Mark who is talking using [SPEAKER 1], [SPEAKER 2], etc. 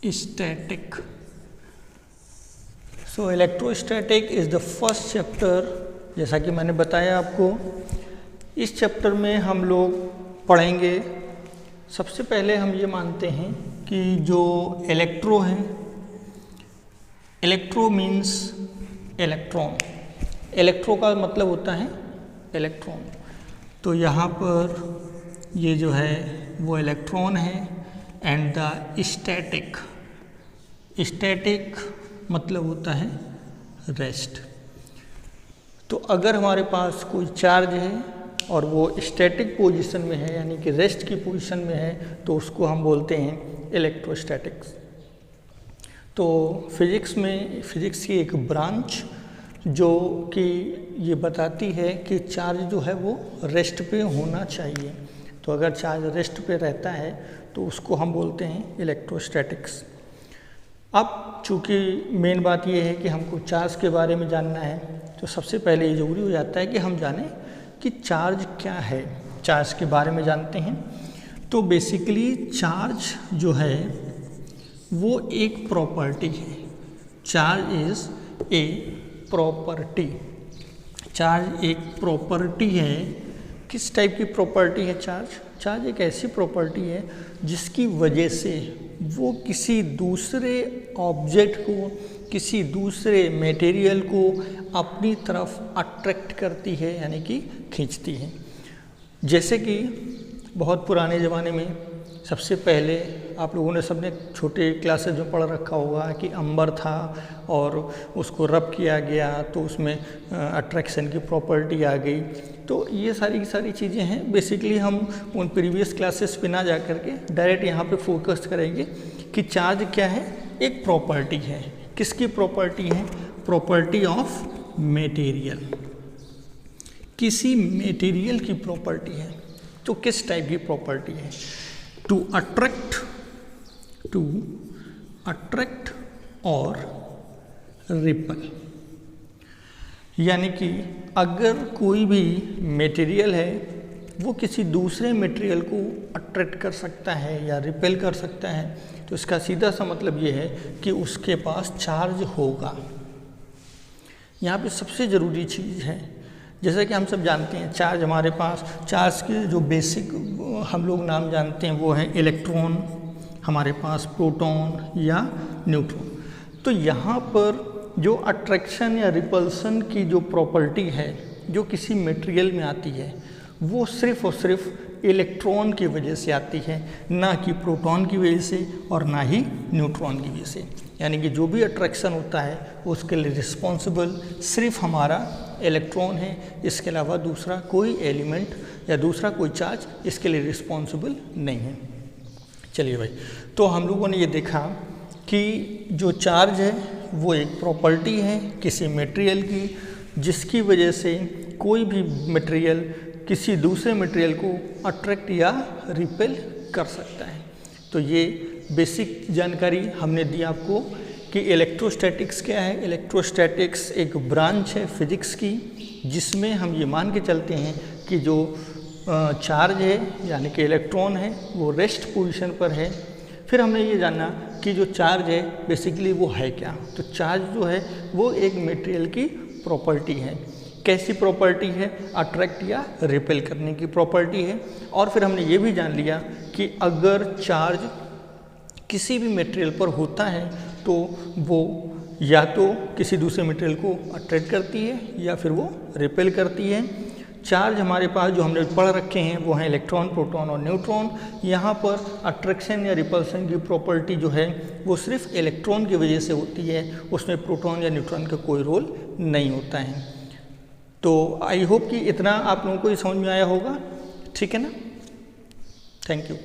[SPEAKER 1] static. So electrostatic is the first chapter. जैसा कि मैंने बताया आपको, इस चैप्टर में हम लोग पढ़ेंगे। सबसे पहले हम ये मानते हैं कि जो इलेक्ट्रो है, इलेक्ट्रो मीन्स इलेक्ट्रॉन। इलेक्ट्रो का मतलब होता है इलेक्ट्रॉन। तो यहाँ पर ये जो है वो इलेक्ट्रॉन है। एंड द स्टैटिक, स्टैटिक मतलब होता है रेस्ट। तो अगर हमारे पास कोई चार्ज है और वो स्टैटिक पोजीशन में है, यानी कि रेस्ट की पोजीशन में है, तो उसको हम बोलते हैं इलेक्ट्रोस्टैटिक्स। तो फिज़िक्स में, फिज़िक्स की एक ब्रांच जो कि ये बताती है कि चार्ज जो है वो रेस्ट पे होना चाहिए। तो अगर चार्ज रेस्ट पे रहता है तो उसको हम बोलते हैं इलेक्ट्रोस्टैटिक्स। अब चूँकि मेन बात ये है कि हमको चार्ज के बारे में जानना है, तो सबसे पहले ये ज़रूरी हो जाता है कि हम जानें कि चार्ज क्या है। चार्ज के बारे में जानते हैं तो बेसिकली चार्ज जो है वो एक प्रॉपर्टी है। Charge is a property. Charge एक प्रॉपर्टी है। किस टाइप की प्रॉपर्टी है चार्ज? चार्ज एक ऐसी प्रॉपर्टी है जिसकी वजह से वो किसी दूसरे ऑब्जेक्ट को, किसी दूसरे मटेरियल को अपनी तरफ अट्रैक्ट करती है, यानी कि खींचती है। जैसे कि बहुत पुराने ज़माने में सबसे पहले आप लोगों ने सबने छोटे क्लासेस में पढ़ रखा होगा कि अंबर था और उसको रब किया गया तो उसमें अट्रैक्शन की प्रॉपर्टी आ गई। तो ये सारी की सारी चीज़ें हैं। बेसिकली हम उन प्रीवियस क्लासेस पे ना जा कर के डायरेक्ट यहाँ पे फोकस करेंगे कि चार्ज क्या है। एक प्रॉपर्टी है। किसकी प्रॉपर्टी है? Property of material. किसी मटेरियल की प्रॉपर्टी है। तो किस टाइप की प्रॉपर्टी है? टू अट्रैक्ट और रिपल। यानी कि अगर कोई भी मटेरियल है वो किसी दूसरे मटेरियल को अट्रैक्ट कर सकता है या रिपेल कर सकता है, तो इसका सीधा सा मतलब ये है कि उसके पास चार्ज होगा। यहाँ पे सबसे ज़रूरी चीज़ है, जैसा कि हम सब जानते हैं, चार्ज हमारे पास, चार्ज के जो बेसिक हम लोग नाम जानते हैं वो है इलेक्ट्रॉन, हमारे पास प्रोटॉन या न्यूट्रॉन। तो यहाँ पर जो अट्रैक्शन या रिपल्सन की जो प्रॉपर्टी है जो किसी मटेरियल में आती है, वो सिर्फ़ और सिर्फ इलेक्ट्रॉन की वजह से आती है, ना कि प्रोटॉन की वजह से और ना ही न्यूट्रॉन की वजह से। यानी कि जो भी अट्रैक्शन होता है उसके लिए रिस्पॉन्सिबल सिर्फ हमारा इलेक्ट्रॉन है। इसके अलावा दूसरा कोई एलिमेंट या दूसरा कोई चार्ज इसके लिए रिस्पॉन्सिबल नहीं है। चलिए भाई, तो हम लोगों ने ये देखा कि जो चार्ज है वो एक प्रॉपर्टी है किसी मटेरियल की, जिसकी वजह से कोई भी मटेरियल किसी दूसरे मटेरियल को अट्रैक्ट या रिपेल कर सकता है। तो ये बेसिक जानकारी हमने दी आपको कि इलेक्ट्रोस्टैटिक्स क्या है। इलेक्ट्रोस्टैटिक्स एक ब्रांच है फिज़िक्स की, जिसमें हम ये मान के चलते हैं कि जो चार्ज है यानी कि इलेक्ट्रॉन है वो रेस्ट पोजीशन पर है। फिर हमने ये जाना कि जो चार्ज है बेसिकली वो है क्या। तो चार्ज जो है वो एक मटेरियल की प्रॉपर्टी है। कैसी प्रॉपर्टी है? अट्रैक्ट या रिपेल करने की प्रॉपर्टी है। और फिर हमने ये भी जान लिया कि अगर चार्ज किसी भी मटेरियल पर होता है तो वो या तो किसी दूसरे मटेरियल को अट्रैक्ट करती है या फिर वो रिपेल करती है। चार्ज हमारे पास जो हमने पढ़ रखे हैं वो हैं इलेक्ट्रॉन, प्रोटॉन और न्यूट्रॉन। यहाँ पर अट्रैक्शन या रिपल्सन की प्रॉपर्टी जो है वो सिर्फ इलेक्ट्रॉन की वजह से होती है, उसमें प्रोटॉन या न्यूट्रॉन का कोई रोल नहीं होता है। तो आई होप कि इतना आप लोगों को समझ में आया होगा। ठीक है ना? Thank you.